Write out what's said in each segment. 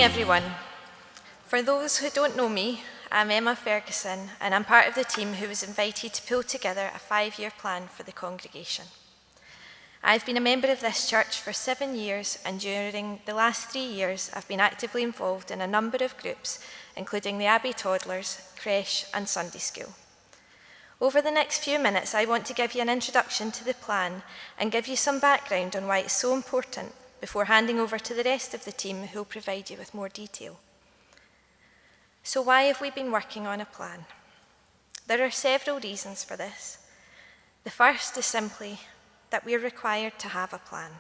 everyone. For those who don't know me, I'm Emma Ferguson and I'm part of the team who was invited to pull together a 5-year plan for the congregation. I've been a member of this church for 7 years, and during the last 3 years I've been actively involved in a number of groups, including the Abbey toddlers, creche and Sunday school. Over the next few minutes I want to give you an introduction to the plan and give you some background on why it's so important before handing over to the rest of the team who will provide you with more detail. So why have we been working on a plan? There are several reasons for this. The first is simply that we are required to have a plan.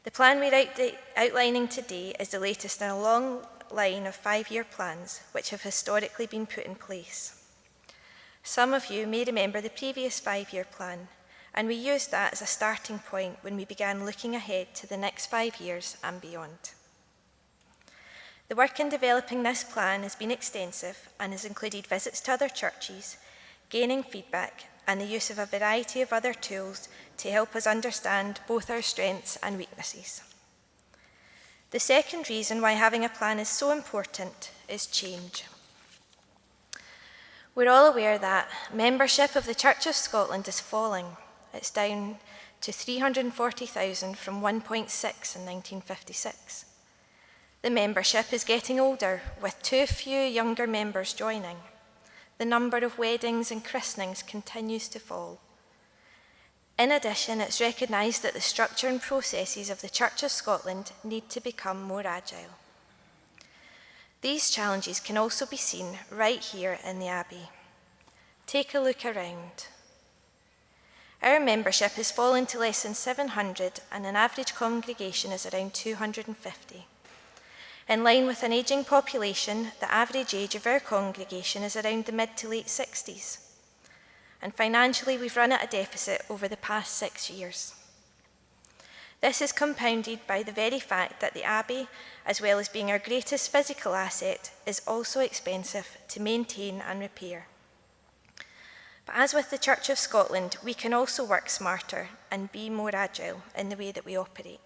The plan we're outlining today is the latest in a long line of 5-year plans which have historically been put in place. Some of you may remember the previous 5-year plan, and we used that as a starting point when we began looking ahead to the next 5 years and beyond. The work in developing this plan has been extensive and has included visits to other churches, gaining feedback, and the use of a variety of other tools to help us understand both our strengths and weaknesses. The second reason why having a plan is so important is change. We're all aware that membership of the Church of Scotland is falling. It's down to 340,000 from 1.6 in 1956. The membership is getting older, with too few younger members joining. The number of weddings and christenings continues to fall. In addition, it's recognised that the structure and processes of the Church of Scotland need to become more agile. These challenges can also be seen right here in the Abbey. Take a look around. Our membership has fallen to less than 700, and an average congregation is around 250. In line with an ageing population, the average age of our congregation is around the mid to late 60s. And financially, we've run at a deficit over the past 6 years. This is compounded by the very fact that the Abbey, as well as being our greatest physical asset, is also expensive to maintain and repair. But as with the Church of Scotland, we can also work smarter and be more agile in the way that we operate.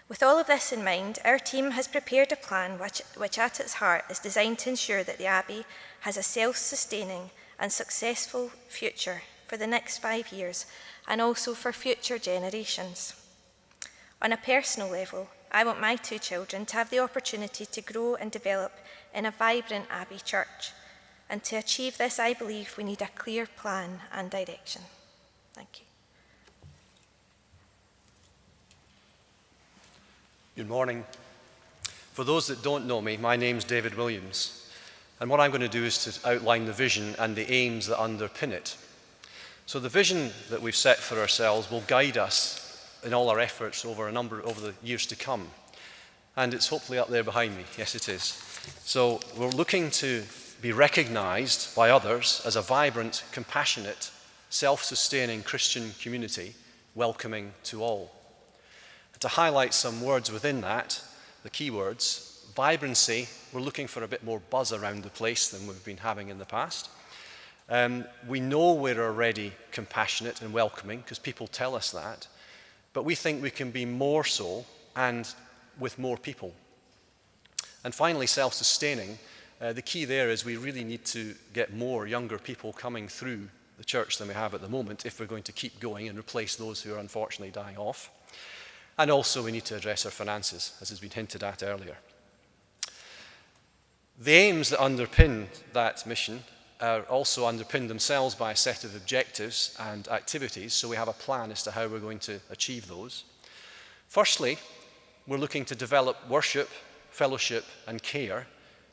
With all of this in mind, our team has prepared a plan which at its heart is designed to ensure that the Abbey has a self-sustaining and successful future for the next 5 years and also for future generations. On a personal level, I want my 2 children to have the opportunity to grow and develop in a vibrant Abbey church. And to achieve this, I believe we need a clear plan and direction. Thank you. Good morning. For those that don't know me, my name's David Williams, and what I'm going to do is to outline the vision and the aims that underpin it. So the vision that we've set for ourselves will guide us in all our efforts over the years to come, and it's hopefully up there behind me. Yes, it is. So we're looking to be recognised by others as a vibrant, compassionate, self-sustaining Christian community, welcoming to all. To highlight some words within that, the key words: vibrancy, we're looking for a bit more buzz around the place than we've been having in the past. We know we're already compassionate and welcoming because people tell us that, but we think we can be more so and with more people. And finally, self-sustaining. The key there is we really need to get more younger people coming through the church than we have at the moment if we're going to keep going and replace those who are unfortunately dying off. And also we need to address our finances, as has been hinted at earlier. The aims that underpin that mission are also underpinned themselves by a set of objectives and activities, so we have a plan as to how we're going to achieve those. Firstly, we're looking to develop worship, fellowship and care,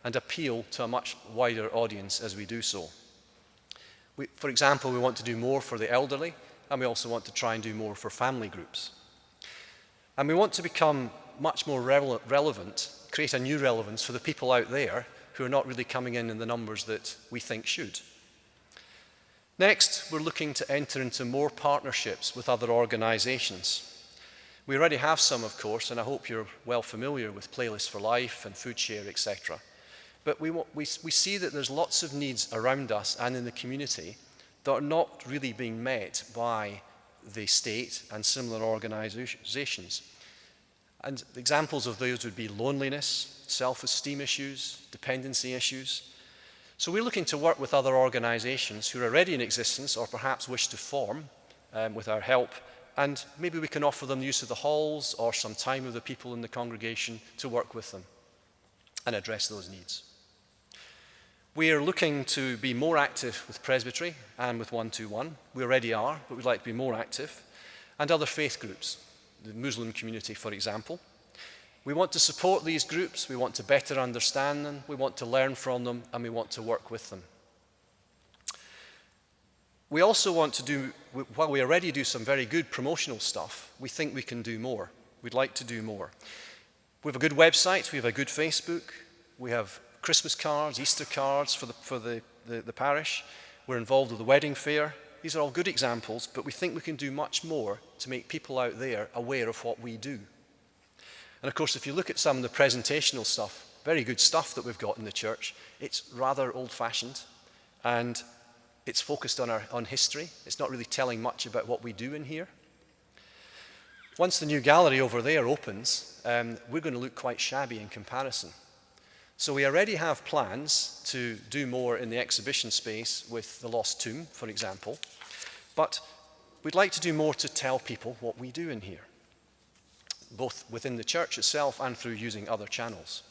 and appeal to a much wider audience as we do so. For example, we want to do more for the elderly, and we also want to try and do more for family groups. And we want to become much more relevant, create a new relevance for the people out there who are not really coming in the numbers that we think should. Next, we're looking to enter into more partnerships with other organisations. We already have some, of course, and I hope you're well familiar with Playlist for Life and Food Share, etc. But we see that there's lots of needs around us and in the community that are not really being met by the state and similar organisations. And examples of those would be loneliness, self-esteem issues, dependency issues. So we're looking to work with other organisations who are already in existence or perhaps wish to form with our help, and maybe we can offer them the use of the halls or some time with the people in the congregation to work with them and address those needs. We are looking to be more active with presbytery and with 121. We already are, but we'd like to be more active. And other faith groups, the Muslim community, for example. We want to support these groups, we want to better understand them, we want to learn from them, and we want to work with them. We also want to do, while we already do some very good promotional stuff, we think we can do more. We'd like to do more. We have a good website, we have a good Facebook, we have Christmas cards, Easter cards for the parish. We're involved with the wedding fair. These are all good examples, but we think we can do much more to make people out there aware of what we do. And of course, if you look at some of the presentational stuff, very good stuff that we've got in the church, it's rather old-fashioned and it's focused on history. It's not really telling much about what we do in here. Once the new gallery over there opens, we're going to look quite shabby in comparison. So we already have plans to do more in the exhibition space with the Lost Tomb, for example, but we'd like to do more to tell people what we do in here, both within the church itself and through using other channels.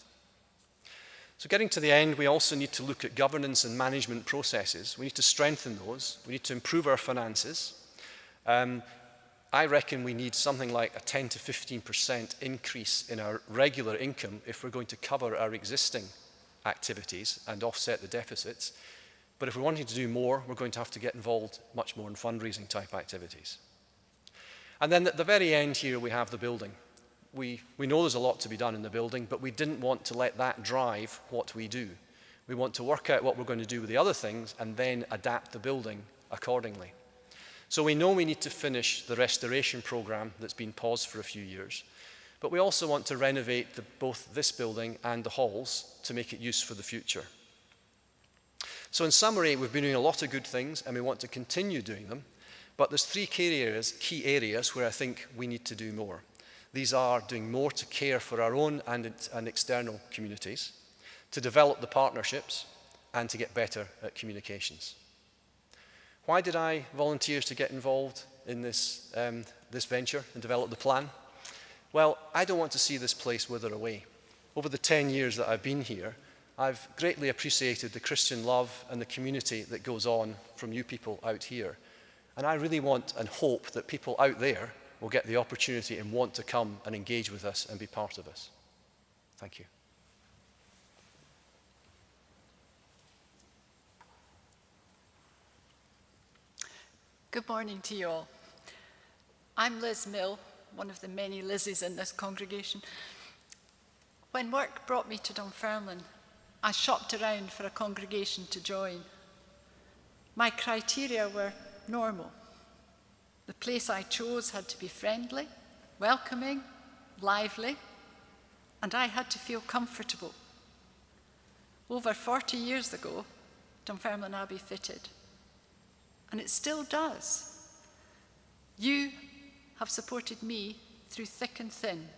So getting to the end, we also need to look at governance and management processes. We need to strengthen those. We need to improve our finances. I reckon we need something like a 10 to 15% increase in our regular income if we're going to cover our existing activities and offset the deficits. But if we're wanting to do more, we're going to have to get involved much more in fundraising type activities. And then at the very end here, we have the building. We know there's a lot to be done in the building, but we didn't want to let that drive what we do. We want to work out what we're going to do with the other things and then adapt the building accordingly. So we know we need to finish the restoration program that's been paused for a few years, but we also want to renovate both this building and the halls to make it useful for the future. So in summary, we've been doing a lot of good things and we want to continue doing them, but there's three key areas where I think we need to do more. These are doing more to care for our own and external communities, to develop the partnerships, and to get better at communications. Why did I volunteer to get involved in this venture and develop the plan? Well, I don't want to see this place wither away. Over the 10 years that I've been here, I've greatly appreciated the Christian love and the community that goes on from you people out here. And I really want and hope that people out there will get the opportunity and want to come and engage with us and be part of us. Thank you. Good morning to you all. I'm Liz Mill, one of the many Lizzies in this congregation. When work brought me to Dunfermline, I shopped around for a congregation to join. My criteria were normal. The place I chose had to be friendly, welcoming, lively, and I had to feel comfortable. Over 40 years ago, Dunfermline Abbey fitted, and it still does. You have supported me through thick and thin,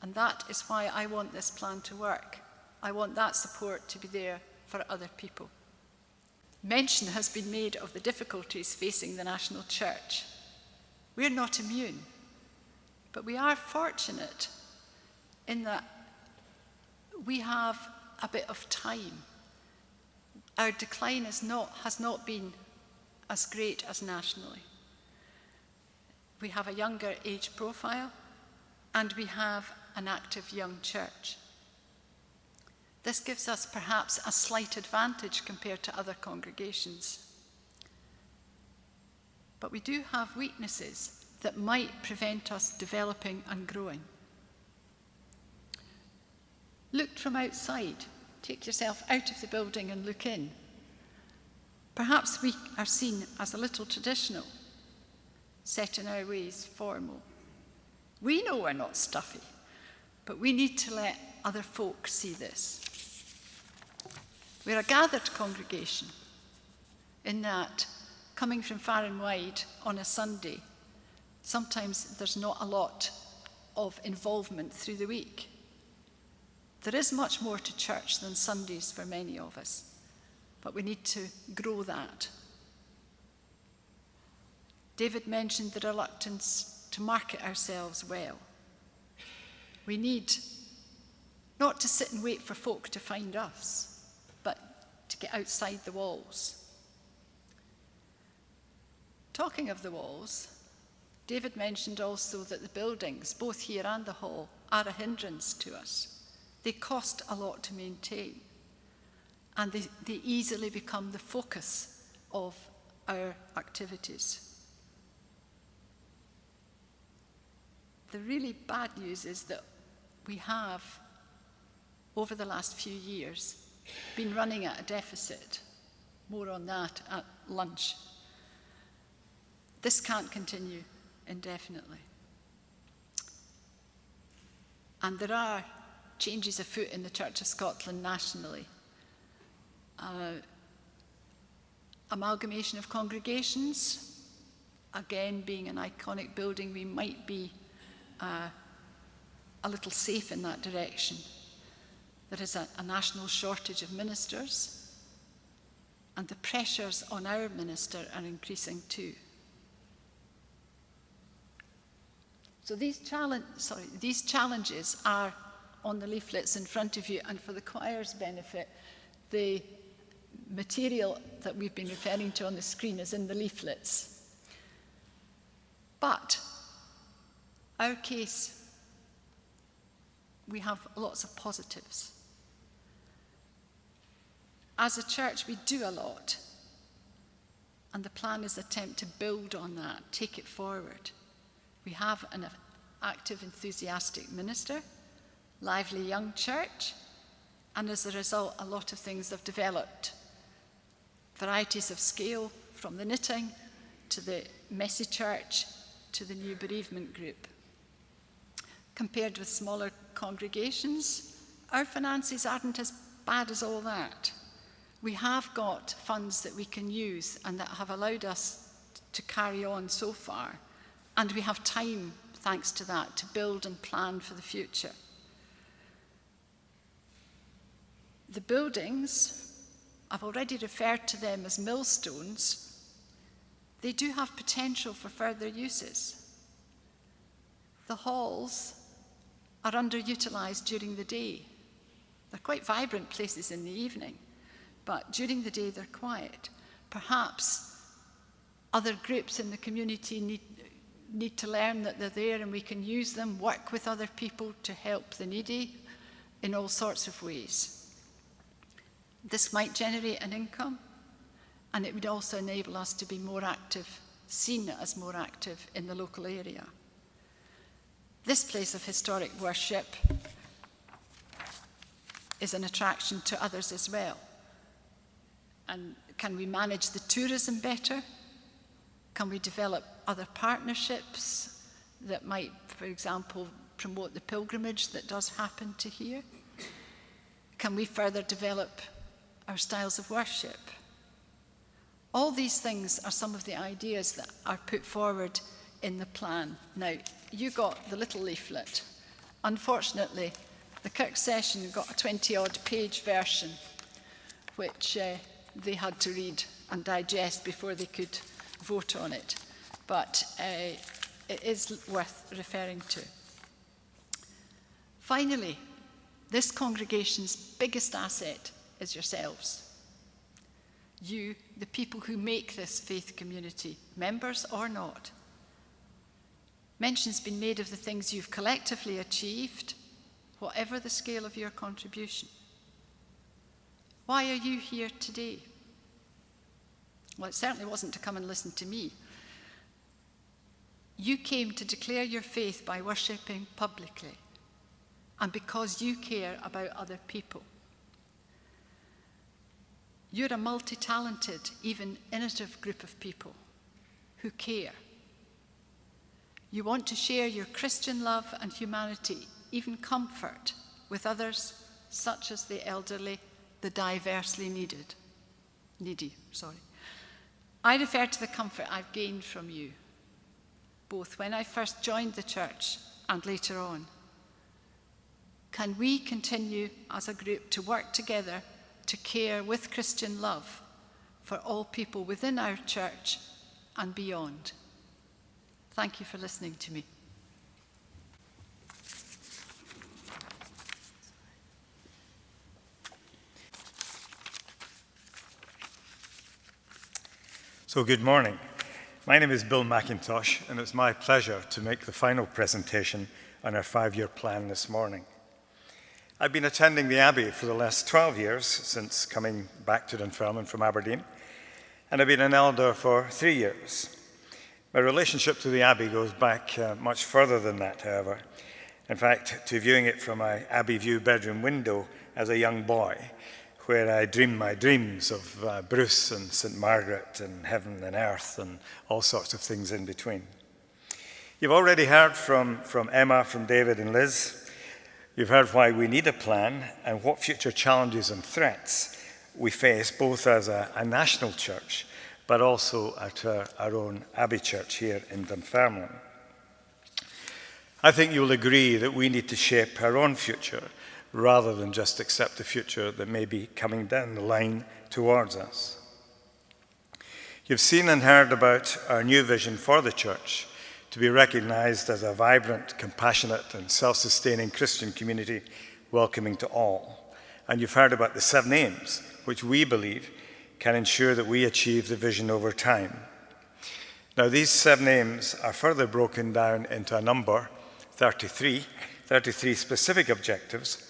and that is why I want this plan to work. I want that support to be there for other people. Mention has been made of the difficulties facing the national church. We're not immune, but we are fortunate in that we have a bit of time. Our decline has not been as great as nationally. We have a younger age profile, and we have an active young church. This gives us perhaps a slight advantage compared to other congregations. But we do have weaknesses that might prevent us developing and growing. Look from outside. Take yourself out of the building and look in. Perhaps we are seen as a little traditional, set in our ways, formal. We know we're not stuffy, but we need to let other folk see this. We're a gathered congregation in that, coming from far and wide on a Sunday, sometimes there's not a lot of involvement through the week. There is much more to church than Sundays for many of us, but we need to grow that. David mentioned the reluctance to market ourselves well. We need not to sit and wait for folk to find us, but to get outside the walls. Talking of the walls, David mentioned also that the buildings, both here and the hall, are a hindrance to us. They cost a lot to maintain, and they easily become the focus of our activities. The really bad news is that we have, over the last few years, been running at a deficit. More on that at lunch. This can't continue indefinitely. And there are changes afoot in the Church of Scotland nationally. Amalgamation of congregations, again being an iconic building, we might be a little safe in that direction. There is a national shortage of ministers, and the pressures on our minister are increasing too. So these challenges are on the leaflets in front of you, and for the choir's benefit, the material that we've been referring to on the screen is in the leaflets. But our case, we have lots of positives. As a church, we do a lot, and the plan is to attempt to build on that, take it forward. We have an active, enthusiastic minister, lively young church, and as a result, a lot of things have developed. Varieties of scale, from the knitting to the messy church to the new bereavement group. Compared with smaller congregations, our finances aren't as bad as all that. We have got funds that we can use and that have allowed us to carry on so far. And we have time, thanks to that, to build and plan for the future. The buildings, I've already referred to them as millstones. They do have potential for further uses. The halls are underutilised during the day. They're quite vibrant places in the evening, but during the day they're quiet. Perhaps other groups in the community need to learn that they're there, and we can use them, work with other people to help the needy in all sorts of ways. This might generate an income, and it would also enable us to be more active, seen as more active in the local area. This place of historic worship is an attraction to others as well. And can we manage the tourism better? Can we develop other partnerships that might, for example, promote the pilgrimage that does happen to here? Can we further develop our styles of worship? All these things are some of the ideas that are put forward in the plan. Now, you got the little leaflet. Unfortunately, the Kirk session got a 20-odd page version, which they had to read and digest before they could vote on it. But it is worth referring to. Finally, this congregation's biggest asset is yourselves. You, the people who make this faith community, members or not. Mention's been made of the things you've collectively achieved, whatever the scale of your contribution. Why are you here today? Well, it certainly wasn't to come and listen to me. You came to declare your faith by worshipping publicly, and because you care about other people. You're a multi-talented, even innovative group of people who care. You want to share your Christian love and humanity, even comfort, with others, such as the elderly, the diversely needy. I refer to the comfort I've gained from you, both when I first joined the church and later on? Can we continue as a group to work together to care with Christian love for all people within our church and beyond? Thank you for listening to me. So good morning. My name is Bill McIntosh, and it's my pleasure to make the final presentation on our 5-year plan this morning. I've been attending the Abbey for the last 12 years since coming back to Dunfermline from Aberdeen, and I've been an elder for 3 years. My relationship to the Abbey goes back much further than that, however. In fact, to viewing it from my Abbey View bedroom window as a young boy, where I dreamed my dreams of Bruce and St. Margaret and heaven and earth and all sorts of things in between. You've already heard from Emma, from David and Liz. You've heard why we need a plan and what future challenges and threats we face, both as a national church, but also at our own Abbey church here in Dunfermline. I think you'll agree that we need to shape our own future rather than just accept the future that may be coming down the line towards us. You've seen and heard about our new vision for the church, to be recognised as a vibrant, compassionate and self-sustaining Christian community, welcoming to all. And you've heard about the 7 aims, which we believe can ensure that we achieve the vision over time. Now, these 7 aims are further broken down into a number, 33 specific objectives,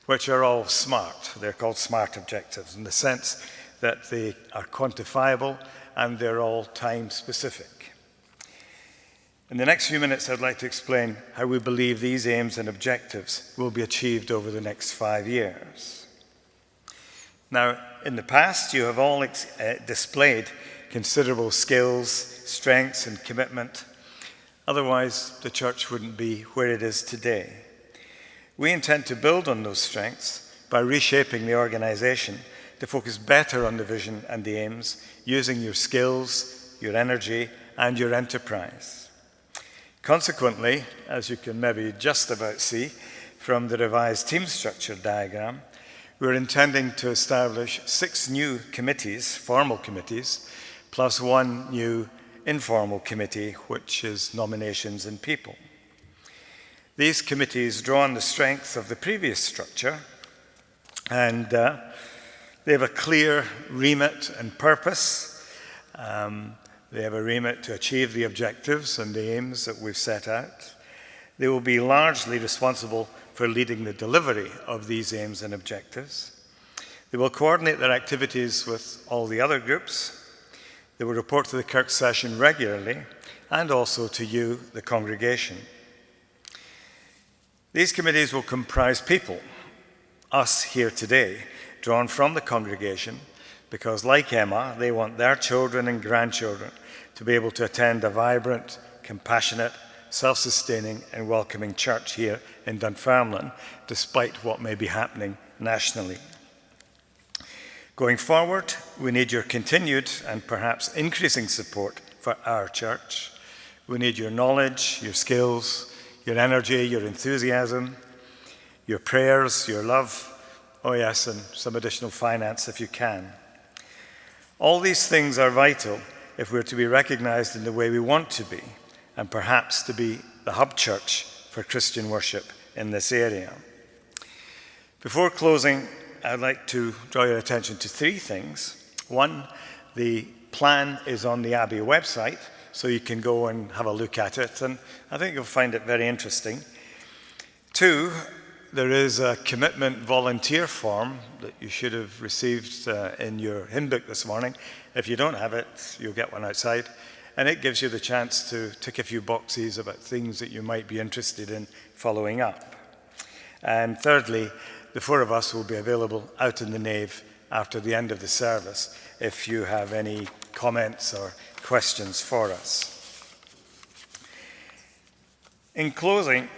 which are all SMART. They're called SMART objectives in the sense that they are quantifiable and they're all time-specific. In the next few minutes, I'd like to explain how we believe these aims and objectives will be achieved over the next 5 years. Now, in the past, you have all displayed considerable skills, strengths, and commitment. Otherwise, the church wouldn't be where it is today. We intend to build on those strengths by reshaping the organisation to focus better on the vision and the aims, using your skills, your energy, and your enterprise. Consequently, as you can maybe just about see from the revised team structure diagram, we're intending to establish 6 new committees, formal committees, plus 1 new informal committee, which is nominations and people. These committees draw on the strength of the previous structure, and they have a clear remit and purpose. They have a remit to achieve the objectives and the aims that we've set out. They will be largely responsible for leading the delivery of these aims and objectives. They will coordinate their activities with all the other groups. They will report to the Kirk session regularly and also to you, the congregation. These committees will comprise people, us here today, drawn from the congregation, because like Emma, they want their children and grandchildren to be able to attend a vibrant, compassionate, self-sustaining and welcoming church here in Dunfermline, despite what may be happening nationally. Going forward, we need your continued and perhaps increasing support for our church. We need your knowledge, your skills, your energy, your enthusiasm, your prayers, your love, oh yes, and some additional finance if you can. All these things are vital if we're to be recognized in the way we want to be, and perhaps to be the hub church for Christian worship in this area. Before closing, I'd like to draw your attention to 3 things. 1, the plan is on the Abbey website, so you can go and have a look at it, and I think you'll find it very interesting. 2, there is a commitment volunteer form that you should have received in your hymn book this morning. If you don't have it, you'll get one outside, and it gives you the chance to tick a few boxes about things that you might be interested in following up. And thirdly, the 4 of us will be available out in the nave after the end of the service if you have any comments or questions for us. In closing,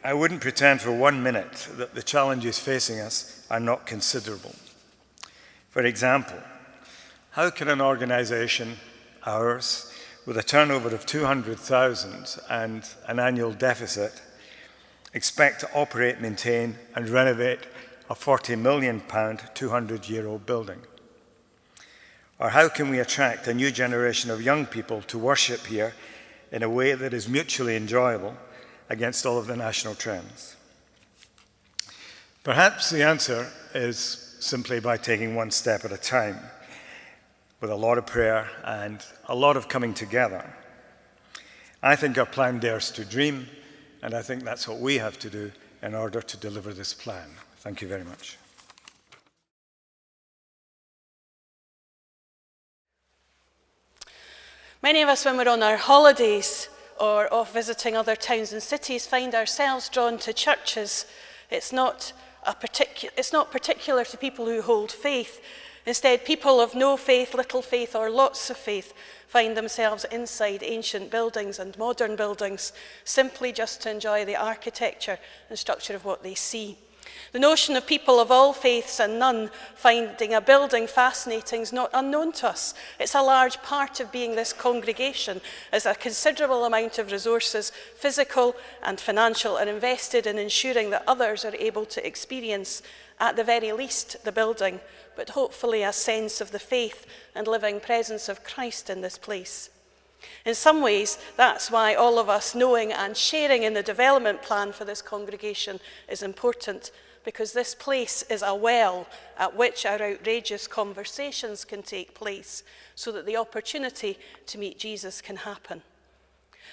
I wouldn't pretend for 1 minute that the challenges facing us are not considerable. For example, how can an organisation, ours, with a turnover of 200,000 and an annual deficit, expect to operate, maintain and renovate a £40 million, 200-year-old building? Or how can we attract a new generation of young people to worship here in a way that is mutually enjoyable against all of the national trends? Perhaps the answer is simply by taking one step at a time, with a lot of prayer and a lot of coming together. I think our plan dares to dream, and I think that's what we have to do in order to deliver this plan. Thank you very much. Many of us, when we're on our holidays or off visiting other towns and cities, find ourselves drawn to churches. It's not particular to people who hold faith. Instead, people of no faith, little faith, or lots of faith find themselves inside ancient buildings and modern buildings, simply just to enjoy the architecture and structure of what they see. The notion of people of all faiths and none finding a building fascinating is not unknown to us. It's a large part of being this congregation, as a considerable amount of resources, physical and financial, are invested in ensuring that others are able to experience, at the very least, the building, but hopefully a sense of the faith and living presence of Christ in this place. In some ways, that's why all of us knowing and sharing in the development plan for this congregation is important, because this place is a well at which our outrageous conversations can take place, so that the opportunity to meet Jesus can happen.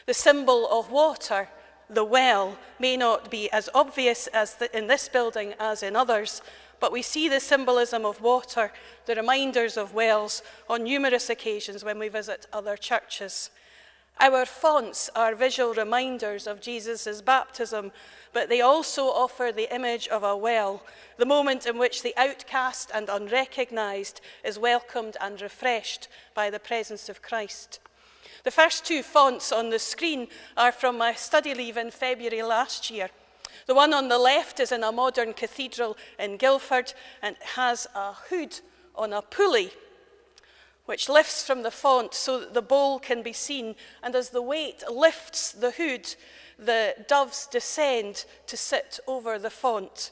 The symbol of water, the well, may not be as obvious in this building as in others, but we see the symbolism of water, the reminders of wells, on numerous occasions when we visit other churches. Our fonts are visual reminders of Jesus' baptism, but they also offer the image of a well, the moment in which the outcast and unrecognized is welcomed and refreshed by the presence of Christ. The first two fonts on the screen are from my study leave in February last year. The one on the left is in a modern cathedral in Guildford and has a hood on a pulley, which lifts from the font so that the bowl can be seen, and as the weight lifts the hood, the doves descend to sit over the font.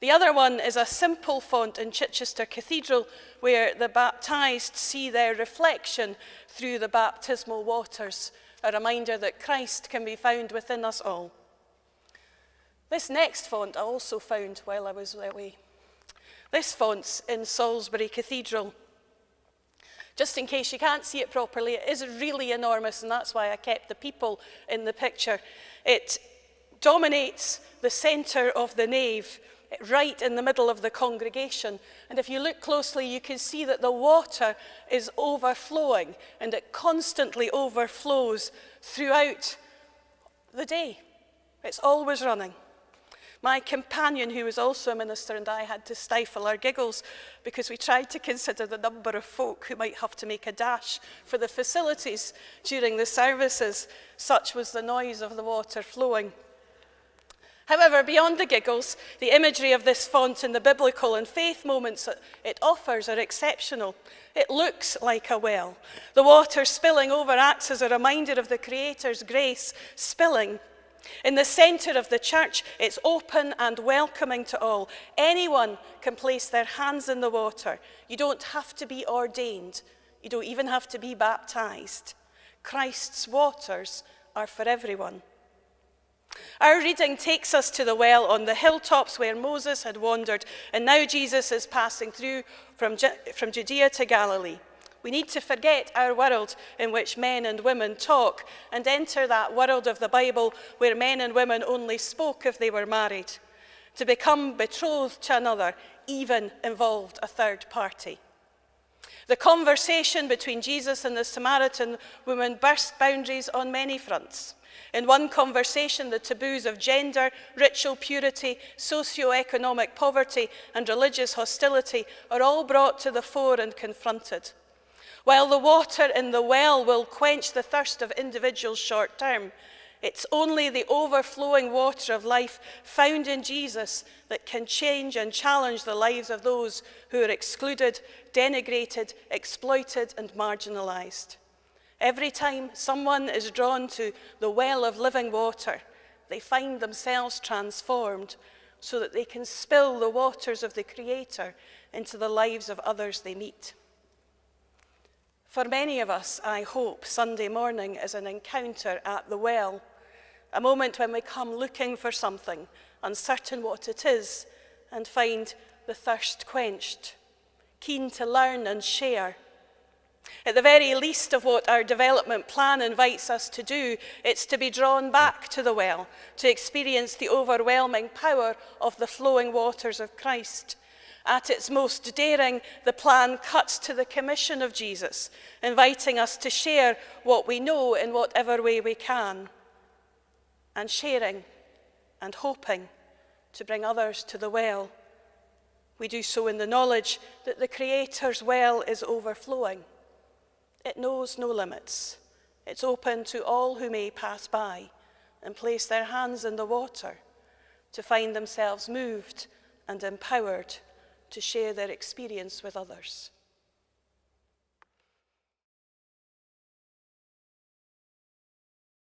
The other one is a simple font in Chichester Cathedral, where the baptized see their reflection through the baptismal waters, a reminder that Christ can be found within us all. This next font I also found while I was away. This font's in Salisbury Cathedral. Just in case you can't see it properly, it is really enormous, and that's why I kept the people in the picture. It dominates the centre of the nave, right in the middle of the congregation. And if you look closely, you can see that the water is overflowing, and it constantly overflows throughout the day. It's always running. My companion, who was also a minister, and I had to stifle our giggles because we tried to consider the number of folk who might have to make a dash for the facilities during the services. Such was the noise of the water flowing. However, beyond the giggles, the imagery of this font and the biblical and faith moments it offers are exceptional. It looks like a well. The water spilling over acts as a reminder of the Creator's grace spilling. In the centre of the church, it's open and welcoming to all. Anyone can place their hands in the water. You don't have to be ordained. You don't even have to be baptized. Christ's waters are for everyone. Our reading takes us to the well on the hilltops where Moses had wandered, and now Jesus is passing through from Judea to Galilee. We need to forget our world in which men and women talk and enter that world of the Bible where men and women only spoke if they were married. To become betrothed to another even involved a third party. The conversation between Jesus and the Samaritan woman burst boundaries on many fronts. In one conversation, the taboos of gender, ritual purity, socio-economic poverty, and religious hostility are all brought to the fore and confronted. While the water in the well will quench the thirst of individuals short term, it's only the overflowing water of life found in Jesus that can change and challenge the lives of those who are excluded, denigrated, exploited, and marginalized. Every time someone is drawn to the well of living water, they find themselves transformed so that they can spill the waters of the Creator into the lives of others they meet. For many of us, I hope, Sunday morning is an encounter at the well, a moment when we come looking for something, uncertain what it is, and find the thirst quenched, keen to learn and share. At the very least of what our development plan invites us to do, it's to be drawn back to the well, to experience the overwhelming power of the flowing waters of Christ. At its most daring, the plan cuts to the commission of Jesus, inviting us to share what we know in whatever way we can, and sharing and hoping to bring others to the well. We do so in the knowledge that the Creator's well is overflowing. It knows no limits. It's open to all who may pass by and place their hands in the water to find themselves moved and empowered to share their experience with others.